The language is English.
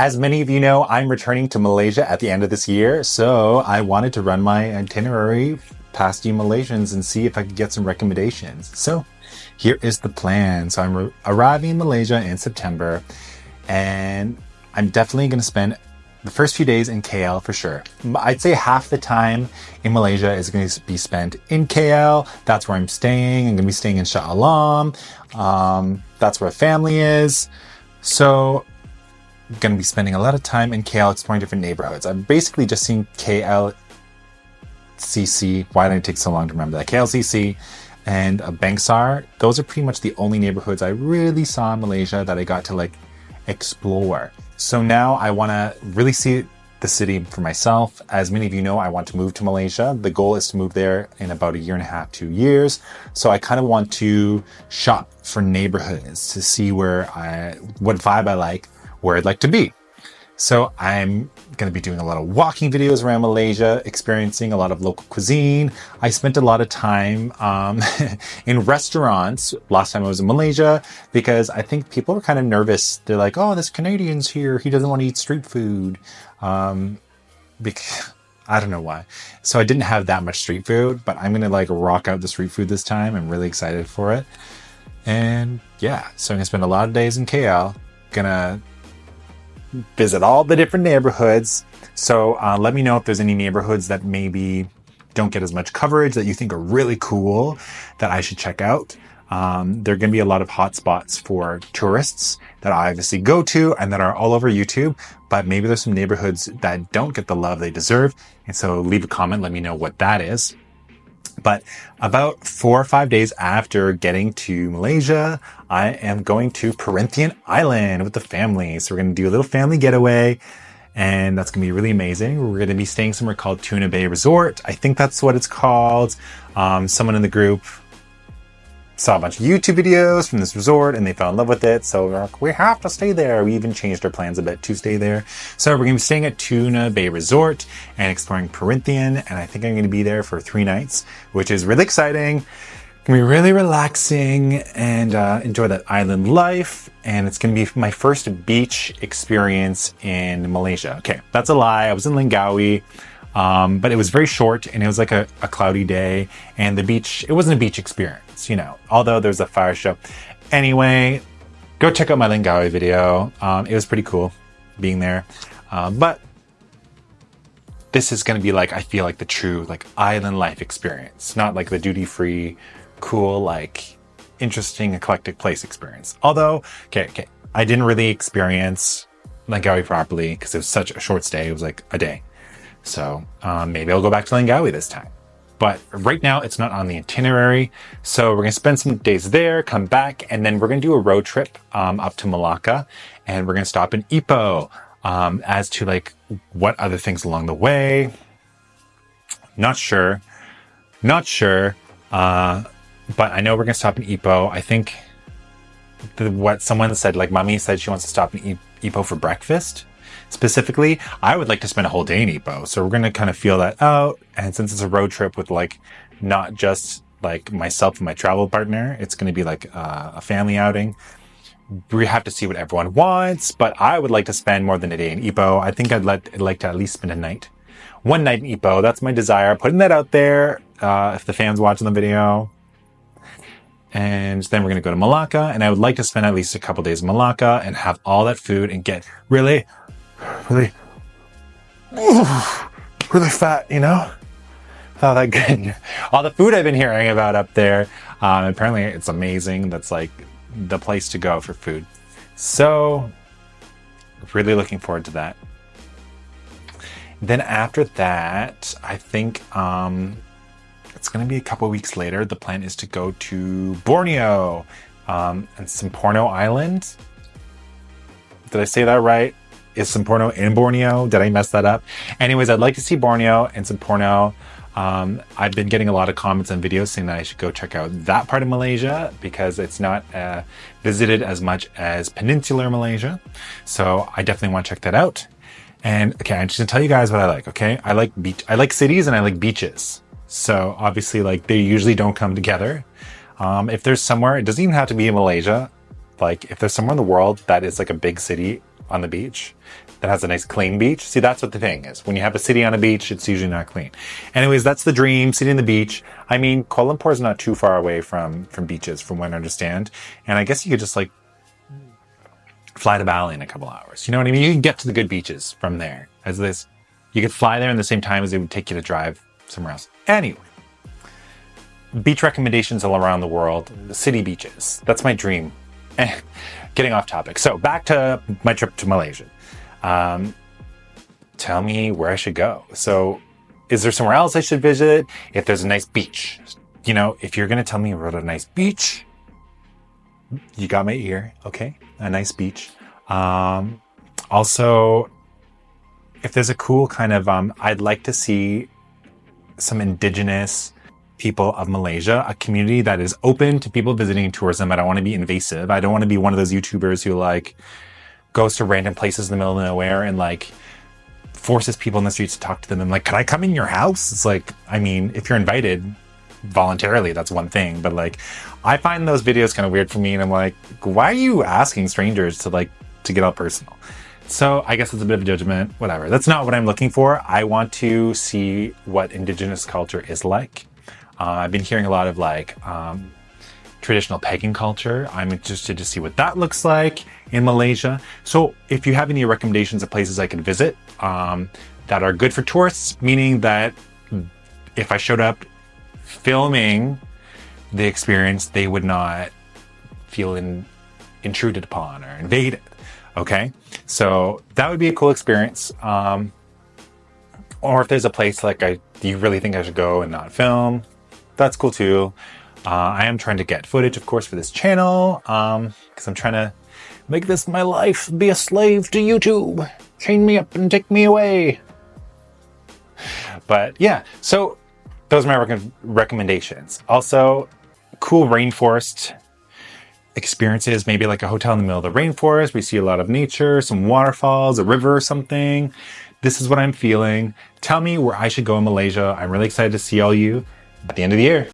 As many of you know, I'm returning to Malaysia at the end of this year, so I wanted to run my itinerary past you Malaysians and see if I could get some recommendations. So here is the plan. So I'm arriving in Malaysia in September, and I'm definitely going to spend the first few days in KL for sure. I'd say half the time in Malaysia is going to be spent in KL. That's where I'm staying. I'm going to be staying in Shah Alam. That's where family is. So I'm going to be spending a lot of time in KL exploring different neighborhoods. I've basically just seen KLCC. Why did it take so long to remember that? KLCC and Bangsar. Those are pretty much the only neighborhoods I really saw in Malaysia that I got to like explore. So now I want to really see the city for myself. As many of you know, I want to move to Malaysia. The goal is to move there in about 1.5 to 2 years. So I kind of want to shop for neighborhoods to see what vibe I like, where I'd like to be. So I'm going to be doing a lot of walking videos around Malaysia, experiencing a lot of local cuisine. I spent a lot of time in restaurants last time I was in Malaysia because I think people are kind of nervous. They're like, oh, this Canadian's here. He doesn't want to eat street food. Because I don't know why. So I didn't have that much street food, but I'm going to like rock out the street food this time. I'm really excited for it. And yeah, so I'm going to spend a lot of days in KL. Gonna visit all the different neighborhoods. So let me know if there's any neighborhoods that maybe don't get as much coverage that you think are really cool that I should check out. There are going to be a lot of hot spots for tourists that I obviously go to and that are all over YouTube, but maybe there's some neighborhoods that don't get the love they deserve. And so leave a comment, let me know what that is. But about 4 or 5 days after getting to Malaysia, I am going to Perhentian Island with the family. So we're going to do a little family getaway, and that's going to be really amazing. We're going to be staying somewhere called Tuna Bay Resort. I think that's what it's called. Someone in the group saw a bunch of YouTube videos from this resort and they fell in love with it. So we're like, we have to stay there. We even changed our plans a bit to stay there. So we're going to be staying at Tuna Bay Resort and exploring Perhentian. And I think I'm going to be there for 3 nights, which is really exciting. It's going to be really relaxing and enjoy that island life. And it's going to be my first beach experience in Malaysia. Okay, that's a lie. I was in Langkawi. But it was very short and it was like a cloudy day, and the beach, it wasn't a beach experience, you know, although there's a fire show. Anyway, go check out my Langkawi video. It was pretty cool being there. But this is going to be like, I feel like the true like island life experience, not like the duty free, cool, like interesting, eclectic place experience. Although, okay. I didn't really experience Langkawi properly because it was such a short stay. It was like a day. So maybe I'll go back to Langkawi this time. But right now it's not on the itinerary. So we're going to spend some days there, come back, and then we're going to do a road trip up to Malacca. And we're going to stop in Ipoh. As to like what other things along the way, not sure. But I know we're going to stop in Ipoh. I think what someone said, like Mommy said she wants to stop in Ipoh for breakfast. Specifically, I would like to spend a whole day in Ipoh. So we're going to kind of feel that out. And since it's a road trip with like, not just like myself and my travel partner, it's going to be like a family outing. We have to see what everyone wants, but I would like to spend more than a day in Ipoh. I think I'd like to at least spend one night in Ipoh. That's my desire. Putting that out there. If the fans watching the video. And then we're going to go to Malacca, and I would like to spend at least a couple days in Malacca and have all that food and get really fat, you know? Oh, that good. All the food I've been hearing about up there. Apparently it's amazing. That's like the place to go for food. So really looking forward to that. Then after that, I think it's going to be a couple weeks later. The plan is to go to Borneo and Semporna Island. Did I say that right? Is Semporna in Borneo? Did I mess that up? Anyways, I'd like to see Borneo and Semporna. I've been getting a lot of comments and videos saying that I should go check out that part of Malaysia because it's not visited as much as peninsular Malaysia. So I definitely want to check that out. And okay, I'm just gonna tell you guys what I like. Okay, I like cities and I like beaches. So obviously, like they usually don't come together. If there's somewhere, it doesn't even have to be in Malaysia. Like if there's somewhere in the world that is like a big city on the beach, that has a nice clean beach. See, that's what the thing is. When you have a city on a beach, it's usually not clean. Anyways, that's the dream, sitting on the beach. I mean, Kuala Lumpur is not too far away from beaches, from what I understand. And I guess you could just like fly to Bali in a couple hours. You know what I mean? You can get to the good beaches from there. As this, you could fly there in the same time as it would take you to drive somewhere else. Anyway, beach recommendations all around the world, the city beaches. That's my dream. Getting off topic. So back to my trip to Malaysia. Tell me where I should go. So is there somewhere else I should visit? If there's a nice beach, you know, if you're going to tell me about a nice beach, you got my ear. Okay. A nice beach. Also, if there's a cool kind of, I'd like to see some indigenous people of Malaysia, a community that is open to people visiting tourism. I don't want to be invasive. I don't want to be one of those YouTubers who like goes to random places in the middle of nowhere and like forces people in the streets to talk to them and like, can I come in your house? It's like, I mean, if you're invited voluntarily, that's one thing, but like, I find those videos kind of weird for me, and I'm like, why are you asking strangers to get all personal? So I guess it's a bit of a judgment, whatever. That's not what I'm looking for. I want to see what indigenous culture is like. I've been hearing a lot of like traditional pagan culture. I'm interested to see what that looks like in Malaysia. So if you have any recommendations of places I could visit that are good for tourists, meaning that if I showed up filming the experience, they would not feel intruded upon or invaded. Okay, so that would be a cool experience. Or if there's a place like you really think I should go and not film, that's cool too. I am trying to get footage, of course, for this channel because I'm trying to make this my life, be a slave to YouTube, chain me up and take me away. But yeah, so those are my recommendations. Also, cool rainforest experiences, maybe like a hotel in the middle of the rainforest. We see a lot of nature, some waterfalls, a river or something. This is what I'm feeling. Tell me where I should go in Malaysia. I'm really excited to see all you at the end of the year.